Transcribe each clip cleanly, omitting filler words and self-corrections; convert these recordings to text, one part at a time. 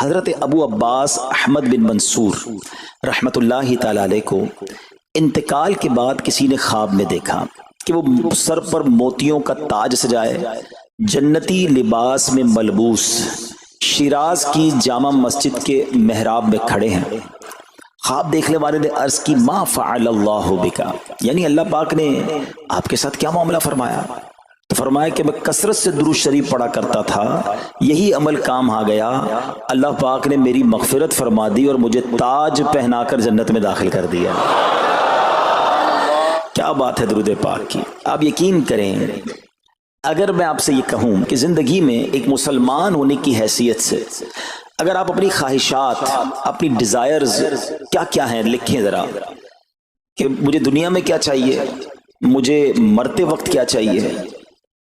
حضرت ابو عباس احمد بن منصور رحمۃ اللہ تعالی علیہ کو انتقال کے بعد کسی نے خواب میں دیکھا کہ وہ سر پر موتیوں کا تاج سجائے، جنتی لباس میں ملبوس، شیراز کی جامع مسجد کے محراب میں کھڑے ہیں۔ خواب دیکھنے والے نے عرض کی ما فعل اللہ بکا، یعنی اللہ پاک نے آپ کے ساتھ کیا معاملہ فرمایا؟ تو فرمایا کہ میں کثرت سے درود شریف پڑھا کرتا تھا، یہی عمل کام آ گیا، اللہ پاک نے میری مغفرت فرما دی اور مجھے تاج پہنا کر جنت میں داخل کر دیا۔ کیا بات ہے درود پاک کی! آپ یقین کریں، اگر میں آپ سے یہ کہوں کہ زندگی میں ایک مسلمان ہونے کی حیثیت سے اگر آپ اپنی خواہشات، اپنی ڈیزائرز کیا کیا ہیں لکھیں ذرا، کہ مجھے دنیا میں کیا چاہیے، مجھے مرتے وقت کیا چاہیے،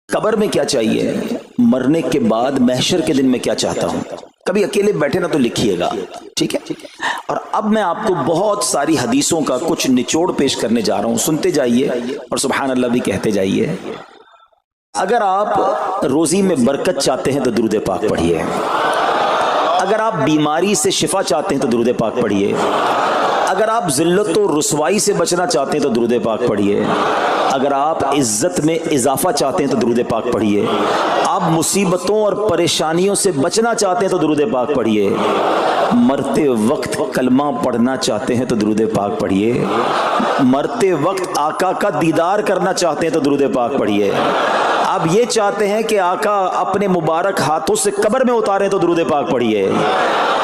قبر میں کیا چاہیے، مرنے کے بعد محشر کے دن میں کیا چاہتا ہوں، کبھی اکیلے بیٹھے نا تو لکھیے گا، ٹھیک ہے؟ اور اب میں آپ کو بہت ساری حدیثوں کا کچھ نچوڑ پیش کرنے جا رہا ہوں، سنتے جائیے اور سبحان اللہ بھی کہتے جائیے۔ اگر آپ روزی میں برکت چاہتے ہیں تو درود پاک پڑھیے، اگر آپ بیماری سے شفا چاہتے ہیں تو درود پاک پڑھیے، اگر آپ ذلت و رسوائی سے بچنا چاہتے ہیں تو درود پاک پڑھیے، اگر آپ عزت میں اضافہ چاہتے ہیں تو درود پاک پڑھیے، آپ مصیبتوں اور پریشانیوں سے بچنا چاہتے ہیں تو درود پاک پڑھیے، مرتے وقت کلمہ پڑھنا چاہتے ہیں تو درود پاک پڑھیے، مرتے وقت آقا کا دیدار کرنا چاہتے ہیں تو درود پاک پڑھیے، آپ یہ چاہتے ہیں کہ آقا اپنے مبارک ہاتھوں سے قبر میں اتاریں تو درود پاک پڑھیے،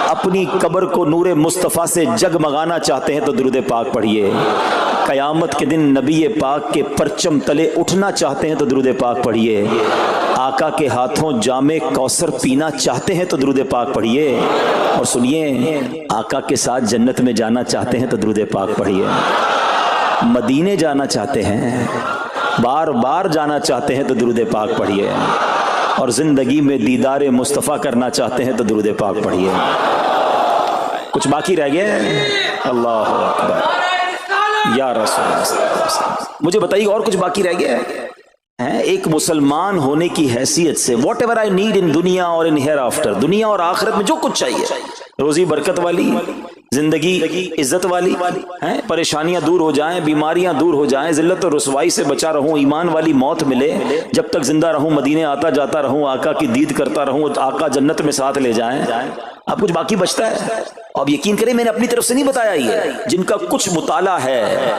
اپنی قبر کو نور مصطفیٰ سے جگمگانا چاہتے ہیں تو درود پاک پڑھیے، قیامت کے دن نبی پاک کے پرچم تلے اٹھنا چاہتے ہیں تو درود پاک پڑھیے، آقا کے ہاتھوں جام کوثر پینا چاہتے ہیں تو درود پاک پڑھیے، اور سنیے آقا کے ساتھ جنت میں جانا چاہتے ہیں تو درود پاک پڑھیے، مدینے جانا چاہتے ہیں، بار بار جانا چاہتے ہیں تو درود پاک پڑھیے، اور زندگی میں دیدار مصطفیٰ کرنا چاہتے ہیں تو درود پاک پڑھیے۔ کچھ باقی رہ گیا؟ اللہ اکبر یا رسول اللہ، مجھے بتائیے اور کچھ باقی رہ گیا ہے؟ ایک مسلمان ہونے کی حیثیت سے what ever I need in دنیا اور ان ہیئر آفٹر، دنیا اور آخرت میں جو کچھ چاہیے، روزی برکت والی، زندگی عزت والی، پریشانیاں دور ہو جائیں، بیماریاں دور ہو جائیں، ذلت اور رسوائی سے بچا رہوں، ایمان والی موت ملے، جب تک زندہ رہوں مدینے آتا جاتا رہوں، آقا کی دید کرتا رہوں، آقا جنت میں ساتھ لے جائیں۔ اب کچھ باقی بچتا ہے؟ اب یقین کریں میں نے اپنی طرف سے نہیں بتایا، یہ جن کا کچھ مطالعہ ہے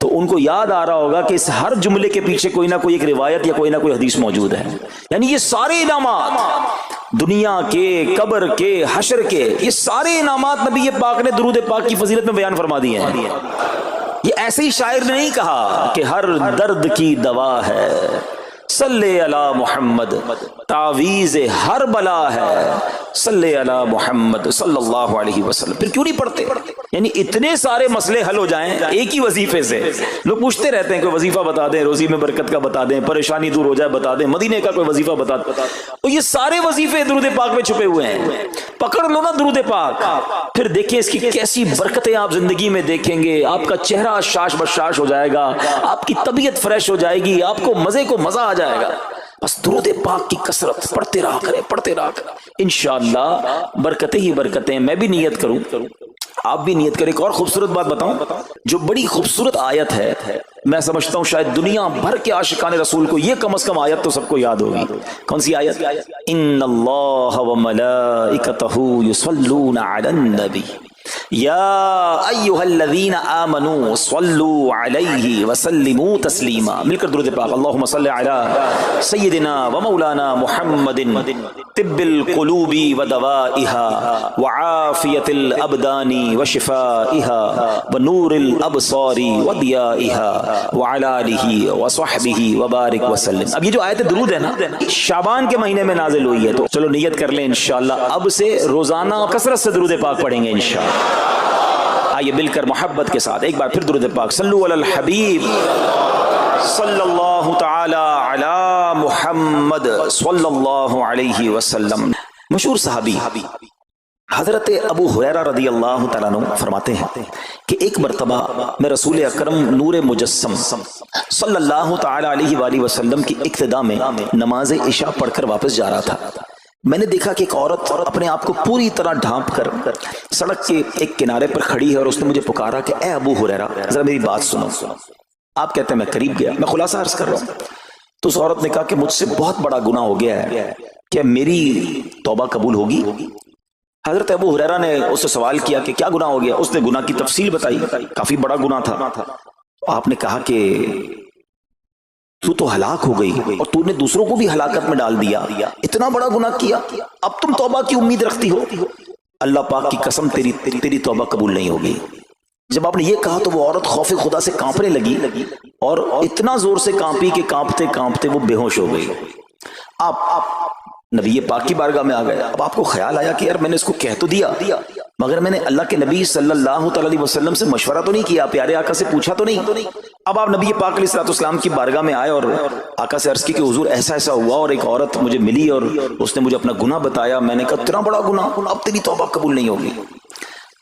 تو ان کو یاد آ رہا ہوگا کہ اس ہر جملے کے پیچھے کوئی نہ کوئی ایک روایت یا کوئی نہ کوئی حدیث موجود ہے، یعنی یہ سارے انعامات دنیا کے، قبر کے، حشر کے، یہ سارے انعامات نبی پاک نے درود پاک کی فضیلت میں بیان فرما دیے ہیں۔ یہ ایسے ہی شاعر نے نہیں کہا کہ ہر درد کی دوا ہے، صلی علی محمد، تعویذ ہر بلا ہے، صلی علی محمد صلی اللہ علیہ وسلم۔ پھر کیوں نہیں پڑھتے؟ یعنی اتنے سارے مسئلے حل ہو جائیں ایک ہی وظیفے سے۔ لوگ پوچھتے رہتے ہیں کوئی وظیفہ بتا دیں، روزی میں برکت کا بتا دیں، پریشانی دور ہو جائے بتا دیں، مدینے کا کوئی وظیفہ بتا دیں، تو یہ سارے وظیفے درود پاک میں چھپے ہوئے ہیں۔ پکڑ لو نا درود پاک، پھر دیکھیں اس کی کیسی برکتیں آپ زندگی میں دیکھیں گے، آپ کا چہرہ شاش بشاش ہو جائے گا، آپ کی طبیعت فریش ہو جائے گی، آپ کو مزے کو مزہ آ جائے گا۔ بس درود پاک کی کثرت پڑھتے رہا کریں، پڑھتے رہا کریں، انشاءاللہ برکتیں ہی برکتیں۔ میں بھی نیت کروں، آپ بھی نیت کریں۔ ایک اور خوبصورت بات بتاؤں، جو بڑی خوبصورت آیت ہے، میں سمجھتا ہوں شاید دنیا بھر کے عاشقان رسول کو یہ کم از کم آیت تو سب کو یاد ہوگی۔ کون سی آیت؟ ان اللہ وملائکتہ یصلون علی النبی یا ایھا الذین آمنوا صلوا علیہ وسلموا تسلیما۔ مل کر درود پاک، اللہم صل علی سیدنا ومولانا محمد طب القلوب ودوائها وعافیت الابدان وشفائها ونور الابصار وضیائها وعلی آلہ وصحبہ وبارک وسلم۔ اب یہ جو آیت درود ہے نا، شعبان کے مہینے میں نازل ہوئی ہے، تو چلو نیت کر لیں انشاءاللہ اب سے روزانہ کثرت سے درود پاک پڑھیں گے انشاءاللہ۔ آئیے مل کر محبت کے ساتھ ایک بار پھر درود پاک، صلو علی الحبیب صلی اللہ تعالی علی محمد صلی اللہ علیہ وسلم۔ مشہور صحابی حضرت ابو ہریرہ رضی اللہ تعالیٰ عنہ فرماتے ہیں کہ ایک مرتبہ میں رسول اکرم نور مجسم صلی اللہ تعالی علیہ وآلہ وسلم کی اقتداء میں نماز عشاء پڑھ کر واپس جا رہا تھا۔ میں نے دیکھا کہ ایک عورت اپنے آپ کو پوری طرح ڈھانپ کر سڑک کے ایک کنارے پر کھڑی ہے اور اس نے مجھے پکارا کہ اے ابو ہریرہ ذرا میری بات سنو. آپ کہتے ہیں میں قریب گیا, میں خلاصہ عرض کر رہا ہوں. تو اس عورت نے کہا کہ مجھ سے بہت بڑا گناہ ہو گیا ہے, کیا میری توبہ قبول ہوگی؟ حضرت ابو ہریرہ نے اس سے سوال کیا کہ کیا گناہ ہو گیا؟ اس نے گناہ کی تفصیل بتائی, کافی بڑا گناہ تھا. آپ نے کہا کہ تو ہلاک ہو گئی اور تو نے دوسروں کو بھی ہلاکت میں ڈال دیا, اتنا بڑا گناہ کیا, اب تم توبہ کی امید رکھتی ہو؟ اللہ پاک کی قسم تیری توبہ قبول نہیں ہوگی. جب آپ نے یہ کہا تو وہ عورت خوف خدا سے کانپنے لگی اور اتنا زور سے کانپی کہ کانپتے کانپتے وہ بے ہوش ہو گئی. آپ نبی پاک کی بارگاہ میں آ گئے. اب آپ کو خیال آیا کہ یار میں نے اس کو کہہ تو دیا, مگر میں نے اللہ کے نبی صلی اللہ تعالی علیہ وسلم سے مشورہ تو نہیں کیا, پیارے آقا سے پوچھا تو نہیں. اب آپ نبی پاک علیہ الصلوۃ والسلام کی بارگاہ میں آئے اور آقا سے عرض کی کہ حضور ایسا ایسا ہوا اور ایک عورت مجھے ملی اور اس نے مجھے اپنا گناہ بتایا. میں نے کہا اتنا بڑا گناہ, اب تیری توبہ قبول نہیں ہوگی.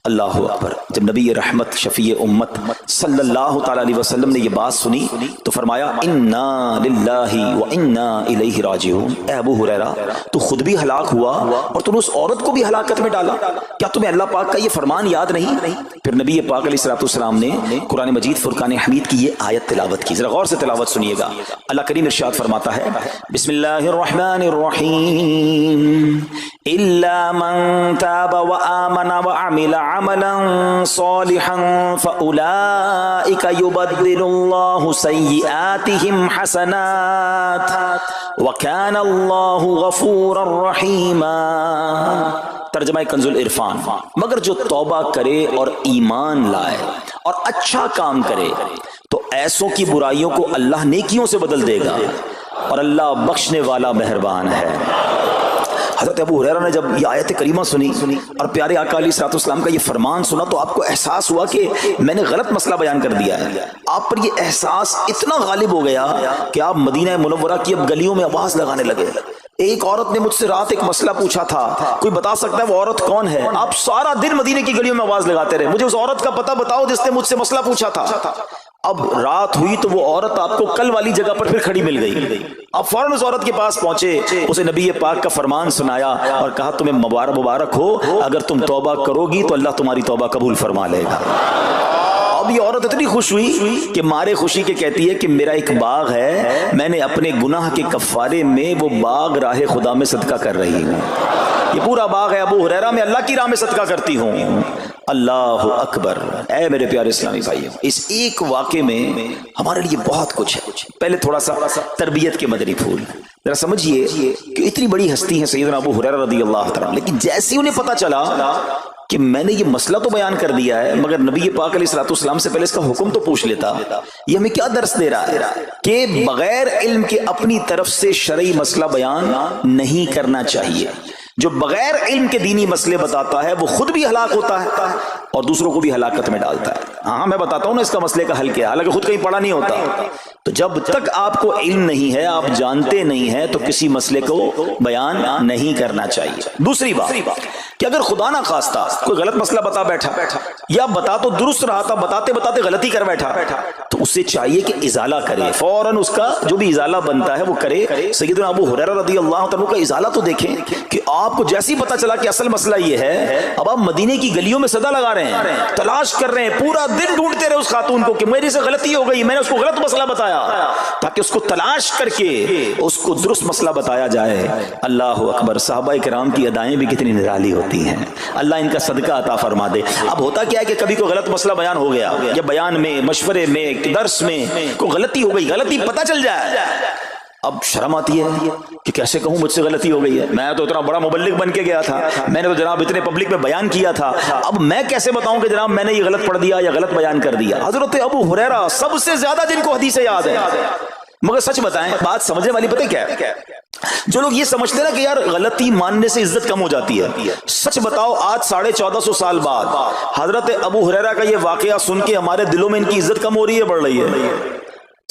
اللہ اکبر. جب نبی رحمت شفیع امت صلی اللہ تعالی علیہ وسلم نے یہ بات سنی تو فرمایا انا للہ و انا الیہ راجعون. اے ابو ہریرہ تو خود بھی ہلاک ہوا اور تم نے اس عورت کو بھی ہلاکت میں ڈالا, کیا تمہیں اللہ پاک کا یہ فرمان یاد نہیں؟ پھر نبی پاک علیہ الصلوۃ والسلام نے قرآن مجید فرقان حمید کی یہ آیت تلاوت کی. ذرا غور سے تلاوت سنیے گا. اللہ کریم ارشاد فرماتا ہے بسم اللہ الرحمن الرحیم الا من تاب وآمن وعمل عملا صالحا فأولئك يبدل الله سيئاتهم حسنات وكان الله غفورا رحيما. ترجمہ کنز العرفان. مگر جو توبہ کرے اور ایمان لائے اور اچھا کام کرے تو ایسوں کی برائیوں کو اللہ نیکیوں سے بدل دے گا اور اللہ بخشنے والا مہربان ہے. حضرت ابو ہریرہ نے جب یہ آیت کریمہ سنی اور پیارے آقا علیہ الصلوۃ والسلام کا یہ فرمان سنا تو آپ کو احساس ہوا کہ میں نے غلط مسئلہ بیان کر دیا ہے. آپ پر یہ احساس اتنا غالب ہو گیا کہ آپ مدینہ منورہ کی اب گلیوں میں آواز لگانے لگے. ایک عورت نے مجھ سے رات ایک مسئلہ پوچھا تھا, کوئی بتا سکتا ہے وہ عورت کون ہے؟ آپ سارا دن مدینے کی گلیوں میں آواز لگاتے رہے, مجھے اس عورت کا پتہ بتاؤ جس نے مجھ سے مسئلہ پوچھا تھا. اب رات ہوئی تو وہ عورت آپ کو کل والی جگہ پر پھر کھڑی مل گئی. آپ فوراً اس عورت کے پاس پہنچے, اسے نبی پاک کا فرمان سنایا اور کہا تمہیں مبارک ہو, اگر تم توبہ کرو گی تو اللہ تمہاری توبہ قبول فرما لے گا. اب یہ عورت اتنی خوش ہوئی کہ مارے خوشی کے کہتی ہے کہ میرا ایک باغ ہے, میں نے اپنے گناہ کے کفارے میں وہ باغ راہ خدا میں صدقہ کر رہی ہوں. یہ پورا باغ ہے ابو ہریرہ, میں اللہ کی راہ میں صدقہ کرتی ہوں. اللہ اکبر. اے میرے پیارے اسلامی بھائیوں, اس ایک واقعے میں ہمارے لیے بہت کچھ ہے. پہلے تھوڑا سا تربیت کے مدنی پھول ذرا سمجھیے کہ اتنی بڑی ہستی ہے سیدنا ابو ہریرہ رضی اللہ تعالیٰ, لیکن جیسے انہیں پتا چلا کہ میں نے یہ مسئلہ تو بیان کر دیا ہے مگر نبی پاک علیہ الصلوۃ والسلام سے پہلے اس کا حکم تو پوچھ لیتا, یہ ہمیں کیا درس دے رہا ہے کہ بغیر علم کے اپنی طرف سے شرعی مسئلہ بیان نہیں کرنا چاہیے. جو بغیر علم کے دینی مسئلے بتاتا ہے وہ خود بھی ہلاک ہوتا ہے اور دوسروں کو بھی ہلاکت میں ڈالتا ہے. ہاں میں بتاتا ہوں نا اس کا مسئلے کا حل کیا, حالانکہ خود کہیں پڑھا نہیں ہوتا. تو جب تک آپ کو علم نہیں ہے, آپ جانتے نہیں ہیں, تو کسی مسئلے کو بیان نہیں کرنا چاہیے. دوسری بات کہ اگر خدا نہ خواستہ کوئی غلط مسئلہ بتا بیٹھا یا بتا تو درست رہا تھا, بتاتے بتاتے غلطی کر بیٹھا, تو اسے چاہیے کہ ازالہ کرے, فوراً اس کا جو بھی ازالہ بنتا ہے وہ کرے. سیدنا ابو ہریرہ رضی اللہ عنہ کا ازالہ تو دیکھیں کہ آپ کو جیسے ہی پتا چلا کہ اصل مسئلہ یہ ہے, اب آپ مدینے کی گلیوں میں صدا لگا رہے ہیں, تلاش کر رہے ہیں, پورا دن ڈھونڈتے رہے اس خاتون کو کہ میری سے غلطی ہو گئی, میں نے اس کو غلط مسئلہ بتایا, تاکہ اس کو تلاش کر کے اس کو درست مسئلہ بتایا جائے. اللہ اکبر. صحابہ کرام کی ادائیں بھی کتنی نرالی ہوتی ہیں, اللہ ان کا صدقہ عطا فرما دے. اب ہوتا کیا ہے کہ کبھی کوئی غلط مسئلہ بیان ہو گیا یا بیان میں, مشورے میں, درس میں کوئی غلطی ہو گئی, غلطی پتہ چل جائے, اب شرم آتی ہے کہ کیسے کہوں مجھ سے غلطی ہو گئی ہے, میں تو اتنا بڑا مبلغ بن کے گیا تھا, میں نے تو جناب اتنے پبلک میں بیان کیا تھا, اب میں کیسے بتاؤں کہ جناب میں نے یہ غلط پڑھ دیا یا غلط بیان کر دیا. حضرت ابو ہریرہ سب سے زیادہ جن کو حدیثیں یاد ہے, مگر سچ بتائیں بات سمجھنے والی پتہ کیا ہے, جو لوگ یہ سمجھتے ہیں نا کہ یار غلطی ماننے سے عزت کم ہو جاتی ہے, سچ بتاؤ آج 1450 سال بعد حضرت ابو ہریرہ کا یہ واقعہ سن کے ہمارے دلوں میں ان کی عزت کم ہو رہی ہے, بڑھ رہی ہے؟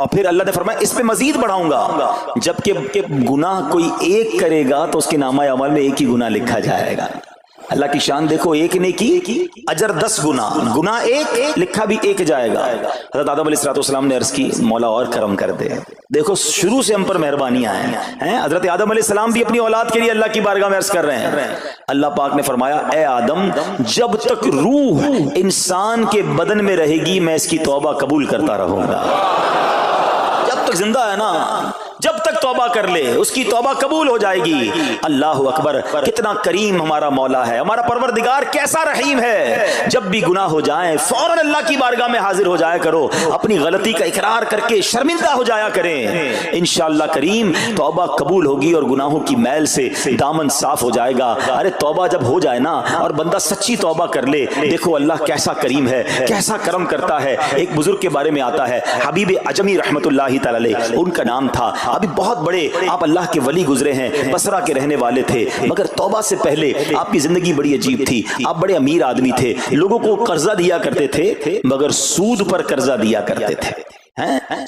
اور پھر اللہ نے فرمایا اس پہ مزید بڑھاؤں گا، جبکہ گناہ کوئی ایک کرے گا تو اس کے نامہ اعمال میں ایک ہی گناہ لکھا جائے گا۔ اللہ کی شان دیکھو، ایک نے کی اجر 10 گنا، گناہ ایک لکھا بھی ایک جائے گا۔ حضرت آدم علیہ السلام نے عرض کی مولا اور کرم کر دے، دیکھو شروع سے ہم پر مہربانیاں ہیں۔ حضرت آدم علیہ السلام بھی اپنی اولاد کے لیے اللہ کی بارگاہ میں عرض کر رہے ہیں۔ اللہ پاک نے فرمایا اے آدم، جب تک روح انسان کے بدن میں رہے گی میں اس کی توبہ قبول کرتا رہوں گا۔ جب تک زندہ ہے نا، جب تک توبہ کر لے اس کی توبہ قبول ہو جائے گی۔ اللہ اکبر، کتنا کریم ہمارا مولا ہے، ہمارا پروردگار کیسا رحیم ہے۔ جب بھی گناہ ہو جائیں فوراً اللہ کی بارگاہ میں حاضر ہو جایا کرو، اپنی غلطی کا اقرار کر کے شرمندہ ہو جایا کریں، انشاءاللہ کریم توبہ قبول ہوگی اور گناہوں کی میل سے دامن صاف ہو جائے گا۔ ارے توبہ جب ہو جائے نا اور بندہ سچی توبہ کر لے، دیکھو اللہ کیسا کریم ہے، کیسا کرم کرتا ہے۔ ایک بزرگ کے بارے میں آتا ہے، حبیب اجمی رحمت اللہ تعالی علیہ ان کا نام تھا۔ ابھی بہت بڑے آپ اللہ کے ولی گزرے ہیں، بصرہ کے رہنے والے تھے، مگر توبہ سے پہلے آپ کی زندگی بڑی عجیب تھی۔ آپ بڑے امیر آدمی تھے، لوگوں کو قرضہ دیا کرتے تھے مگر سود پر قرضہ دیا کرتے تھے،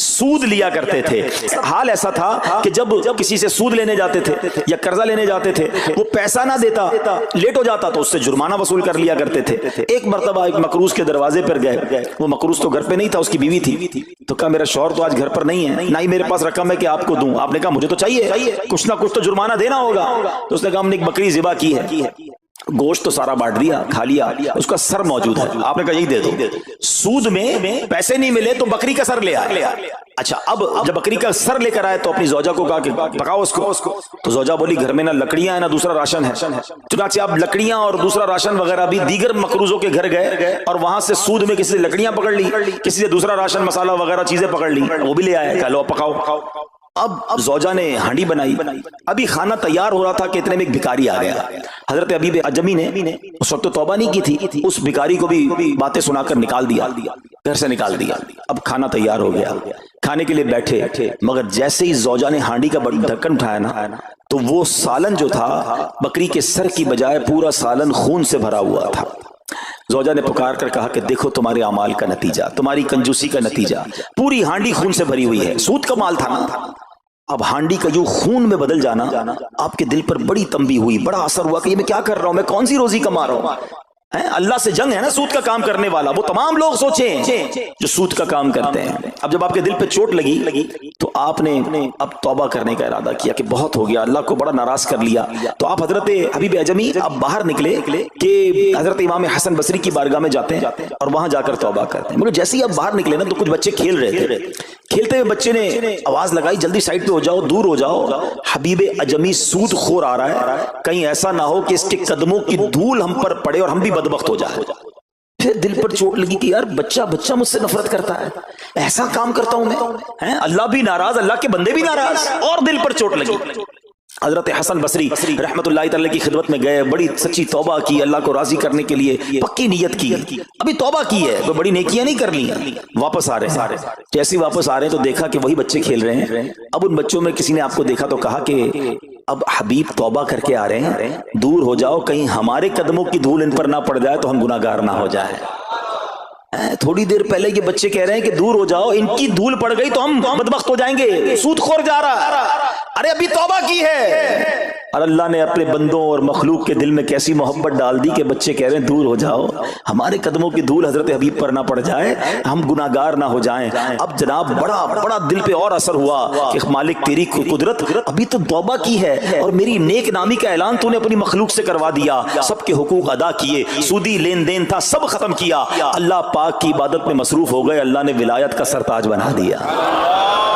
سود لیا کرتے تھے۔ حال ایسا تھا کہ جب کسی سے سود لینے جاتے تھے یا قرضہ لینے جاتے تھے، وہ پیسہ نہ دیتا، لیٹ ہو جاتا تو اس سے جرمانہ وصول کر لیا کرتے تھے۔ ایک مرتبہ ایک مقروض کے دروازے پر گئے، وہ مقروض تو گھر پہ نہیں تھا، اس کی بیوی تھی، تو کہا میرا شوہر تو آج گھر پر نہیں ہے، نہ ہی میرے پاس رقم ہے کہ آپ کو دوں۔ آپ نے کہا مجھے تو چاہیے، کچھ نہ کچھ تو جرمانہ دینا ہوگا۔ تو اس نے کہا ہم نے ایک بکری ذبح کی ہے، گوشت تو سارا بانٹ دیا، کھا لیا، اس کا سر موجود ہے۔ آپ نے کہا یہی دے دو۔ سود میں پیسے نہیں ملے تو بکری کا سر لے آئے۔ اچھا اب جب بکری کا سر لے کر آئے تو اپنی زوجہ کو کہا کہ پکاؤ اس کو۔ تو زوجہ بولی گھر میں نہ لکڑیاں ہیں نہ دوسرا راشن ہے۔ چنانچہ اب لکڑیاں اور دوسرا راشن وغیرہ بھی دیگر مقروضوں کے گھر گئے اور وہاں سے سود میں کسی سے لکڑیاں پکڑ لی، کسی سے دوسرا راشن مسالہ وغیرہ چیزیں پکڑ لی، وہ بھی لے آئے، کہا لو پکاؤ۔ اب زوجہ نے ہانڈی بنائی، ابھی کھانا تیار ہو رہا تھا کہ اتنے میں ایک بھکاری آ گیا۔ حضرت حبیب اجمی نے اس وقت تو توبہ نہیں کی تھی، اس بھکاری کو بھی باتیں سنا کر نکال دیا، گھر سے نکال دیا۔ اب کھانا تیار ہو گیا، کھانے کے لیے بیٹھے، مگر جیسے ہی زوجہ نے ہانڈی کا ڈھکن اٹھایا نا تو وہ سالن جو تھا بکری کے سر کی بجائے پورا سالن خون سے بھرا ہوا تھا۔ زوجہ نے پکار کر کہا کہ دیکھو تمہارے اعمال کا نتیجہ، تمہاری کنجوسی کا نتیجہ، پوری ہانڈی خون سے بھری ہوئی ہے، سود کا مال تھا نا۔ اب ہانڈی کا جو خون میں بدل جانا آپ کے دل پر بڑی تنبیہ ہوئی، بڑا اثر ہوا کہ یہ میں کیا کر رہا ہوں، میں کون سی روزی کما رہا ہوں۔ اللہ سے جنگ ہے نا سود کا کام کرنے والا، وہ تمام لوگ سوچیں جو سود کا کام کرتے ہیں۔ اب جب آپ کے دل پہ چوٹ لگی تو آپ نے اب توبہ کرنے کا ارادہ کیا کہ بہت ہو گیا، اللہ کو بڑا ناراض کر لیا۔ تو آپ حضرت حبیب اجمی اب باہر نکلے کہ حضرت امام حسن بصری کی بارگاہ میں جاتے ہیں اور وہاں جا کر توبہ کرتے ہیں۔ مگر جیسے ہی اب باہر نکلے نا تو کچھ بچے کھیل رہے تھے، کھیلتے ہوئے بچے نے آواز لگائی جلدی سائڈ پہ ہو جاؤ، دور ہو جاؤ، حبیب اجمی سود خور آ رہا ہے، کہیں ایسا نہ ہو کہ اس کے قدموں کی دھول ہم پر پڑے اور ہم بھی بدبخت ہو جائے۔ پھر دل پر چوٹ لگی کہ یار بچہ مجھ سے نفرت کرتا ہے، ایسا کام کرتا ہوں میں، اللہ بھی ناراض، اللہ کے بندے بھی ناراض، اور دل پر چوٹ لگی۔ حضرت حسن بصری رحمت اللہ تعالی کی خدمت میں گئے، بڑی سچی توبہ کی، اللہ کو راضی کرنے کے لیے پکی نیت کی، ابھی توبہ کی ہے، کوئی بڑی نیکیاں نہیں کر لی ہیں، واپس آ رہے ہیں۔ جیسے واپس آ رہے ہیں تو دیکھا کہ وہی بچے کھیل رہے ہیں۔ اب ان بچوں میں کسی نے آپ کو دیکھا تو کہا کہ اب حبیب توبہ کر کے آ رہے ہیں، دور ہو جاؤ، کہیں ہمارے قدموں کی دھول ان پر نہ پڑ جائے تو ہم گناہگار نہ ہو جائیں۔ تھوڑی دیر پہلے یہ بچے کہہ رہے ہیں کہ دور ہو جاؤ، ان کی دھول پڑ گئی تو ہم بدبخت ہو جائیں گے، سود خور جا رہا، ارے ابھی توبہ کی ہے۔ اور اللہ نے اپنے بندوں اور مخلوق کے دل میں کیسی محبت ڈال دی کہ بچے کہہ رہے ہیں دور ہو جاؤ، ہمارے قدموں کی دھول حضرت حبیب پر نہ پڑ جائے، ہم گناہگار نہ ہو جائیں۔ اب جناب بڑا دل پہ اور اثر ہوا کہ مالک تیری قدرت، ابھی تو توبہ کی ہے اور میری نیک نامی کا اعلان تو نے اپنی مخلوق سے کروا دیا، سب کے حقوق ادا کیے، سودی لین دین تھا سب ختم کیا، اللہ پاک کی عبادت میں مصروف ہو گئے، اللہ نے ولایت کا سرتاج بنا دیا،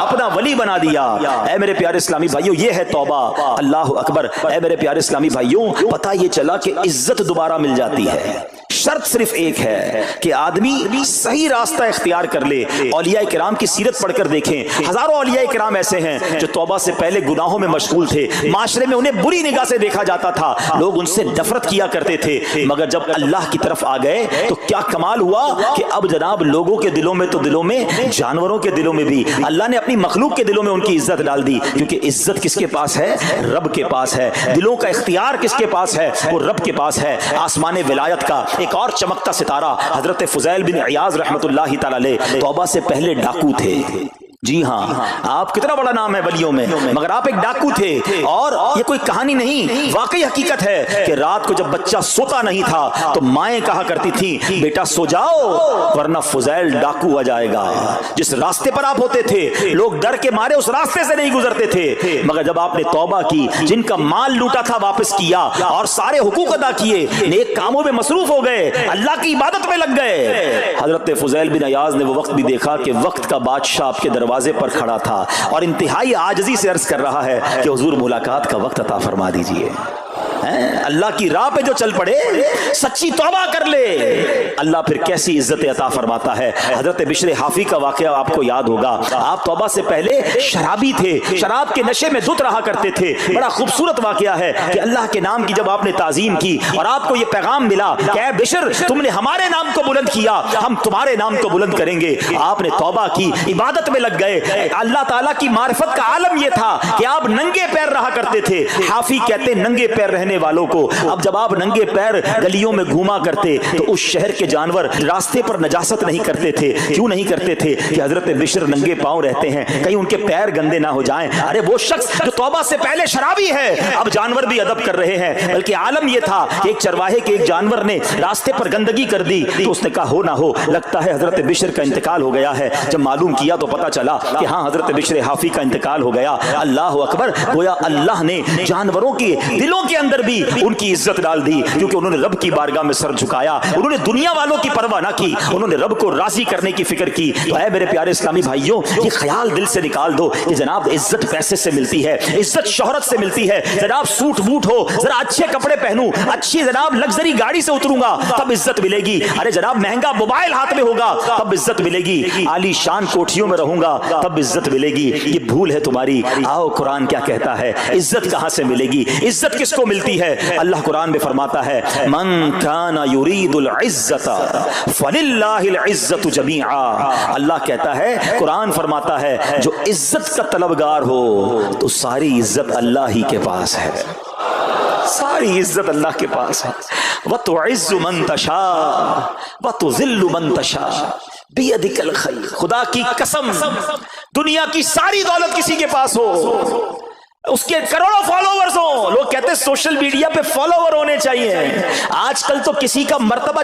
اپنا ولی بنا دیا۔ اے میرے پیارے اسلامی بھائیوں، یہ ہے توبہ، اللہ اکبر۔ اے میرے پیارے اسلامی بھائیوں، پتہ یہ چلا کہ عزت دوبارہ مل جاتی ہے، شرط صرف ایک ہے کہ آدمی صحیح راستہ اختیار کر لے۔ اولیاء کرام کی سیرت پڑھ کر دیکھیں، ہزاروں اولیاء کرام ایسے ہیں جو توبہ سے پہلے گناہوں میں مشغول تھے، معاشرے میں انہیں بری نگاہ سے دیکھا جاتا تھا، لوگ ان سے نفرت کیا کرتے تھے، مگر جب اللہ کی طرف آ گئے تو کیا کمال ہوا کہ اب جناب لوگوں کے دلوں میں تو دلوں میں، جانوروں کے دلوں میں بھی اللہ نے اپنی مخلوق کے دلوں میں ان کی عزت ڈال دی، کیونکہ عزت کس کے پاس ہے؟ رب کے پاس ہے۔ دلوں کا اختیار کس کے پاس ہے؟ وہ رب کے پاس ہے۔ آسمان ولایت کا ایک اور چمکتا ستارہ حضرت فضیل بن عیاض رحمت اللہ تعالی علیہ توبہ سے پہلے ڈاکو تھے، جی ہاں، آپ کتنا بڑا نام ہے ولیوں میں، مگر آپ ایک ڈاکو تھے. اور یہ کوئی کہانی نہیں، واقعی حقیقت ہے کہ رات کو جب بچہ سوتا نہیں تھا تو مائیں کہا کرتی تھی بیٹا سو جاؤ ورنہ فضیل ڈاکو آ جائے گا. جس راستے پر آپ ہوتے تھے لوگ ڈر کے مارے اس راستے سے نہیں گزرتے تھے، مگر جب آپ نے توبہ کی، جن کا مال لوٹا تھا واپس کیا اور سارے حقوق ادا کیے، نیک کاموں میں مصروف ہو گئے، اللہ کی عبادت میں لگ گئے. حضرت فضیل بن عیاض نے وہ وقت بھی دیکھا کہ وقت کا بادشاہ آپ کے دروازے پر کھڑا تھا اور انتہائی عاجزی سے عرض کر رہا ہے کہ حضور ملاقات کا وقت عطا فرما دیجئے. اللہ کی راہ پہ جو چل پڑے، سچی توبہ کر لے، اللہ پھر کیسی عزت عطا فرماتا ہے. حضرت بشر حافی کا واقعہ آپ کو یاد ہوگا. آپ توبہ سے پہلے شرابی تھے، شراب کے نشے میں دھت رہا کرتے تھے. بڑا خوبصورت واقعہ ہے کہ اللہ کے نام کی جب آپ نے تعظیم کی اور آپ کو یہ پیغام ملا کہ اے بشر تم نے ہمارے نام کو بلند کیا، ہم تمہارے نام کو بلند کریں گے. آپ نے توبہ کی، عبادت میں لگ گئے. اللہ تعالیٰ کی معرفت کا عالم یہ تھا کہ آپ ننگے پیر رہا کرتے تھے. حافی کہتے ننگے پیر رہنے والوں کو، اب جب آپ ننگے پیر گلیوں میں گھوما کرتے تو اس شہر کے جانور راستے پر نجاست نہیں کرتے تھے. کیوں نہیں کرتے تھے؟ کہ حضرت بشر ننگے پاؤں رہتے ہیں، کہیں ان کے پیر گندے نہ ہو جائیں. ارے وہ شخص جو توبہ سے پہلے شرابی ہے اب جانور بھی ادب کر رہے ہیں. بلکہ عالم یہ تھا کہ ایک چرواہے کے ایک جانور نے راستے پر گندگی کر دی تو اس نے کہا ہو نہ ہو لگتا ہے حضرت بشر کا انتقال ہو گیا ہے. جب معلوم کیا تو پتا چلا کہ ہاں حضرت بشر حافی کا انتقال ہو گیا. اللہ اکبر! گویا اللہ نے جانوروں کے دلوں کے اندر بھی ان کی عزت ڈال دی، کیونکہ انہوں نے رب کی بارگاہ میں سر جھکایا. انہوں نے دنیا والوں کی پرواہ نہ کی، انہوں نے رب کو راضی کرنے کی فکر کی. تو اے میرے پیارے اسلامی بھائیوں، یہ خیال دل سے نکال دو کہ جناب عزت پیسے سے ملتی ہے، عزت شہرت سے ملتی ہے. جناب سوٹ بوٹ ہو، ذرا اچھے کپڑے پہنوں، اچھی جناب لگژری گاڑی سے اتروں گا تب عزت ملے گی. ارے جناب مہنگا موبائل ہاتھ میں ہوگا تب عزت ملے گی. عالی شان کوٹھیوں میں رہوں گا تب عزت ملے گی. یہ بھول ہے تمہاری. آؤ قرآن کیا کہتا ہے، عزت کہاں سے ملے گی، عزت کس کو ملتی ہے؟ اللہ قرآن میں فرماتا ہے من کان یرید العزت فللہ العزت جمیعا. اللہ کہتا ہے، قرآن فرماتا ہے جو عزت کا طلبگار ہو تو ساری عزت اللہ ہی کے پاس ہے، ساری عزت اللہ کے پاس ہے. وَتُعِزُّ مَن تَشَاءُ وَتُذِلُّ مَن تَشَاءُ بِيَدِكَ الْخَيْرُ. خدا کی قسم دنیا کی ساری دولت کسی کے پاس ہو، اس کے کروڑوں فالوورز ہوں، لوگ کہتے ہیں سوشل میڈیا پہ فالوور ہونے چاہیے. آج کل تو کسی کا مرتبہ